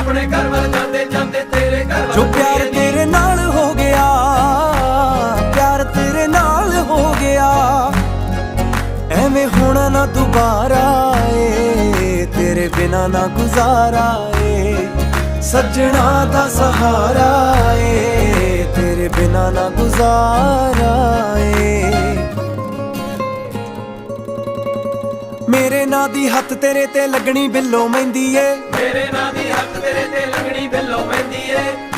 अपने घर वाल जाते जाते तेरे घर जो प्यार तेरे नाल हो गया, प्यार तेरे नाल हो गया, एवें होना ना दोबारा ए, तेरे बिना ना गुजारा ए, सजना दा सहारा ए, तेरे बिना ना गुजारा ए। मेरे नां दी हत्थ तेरे ते लगनी बिल्लो मेहंदी ए, मेरे नां दी हत्थ तेरे ते लगनी बिल्लो मेहंदी ए।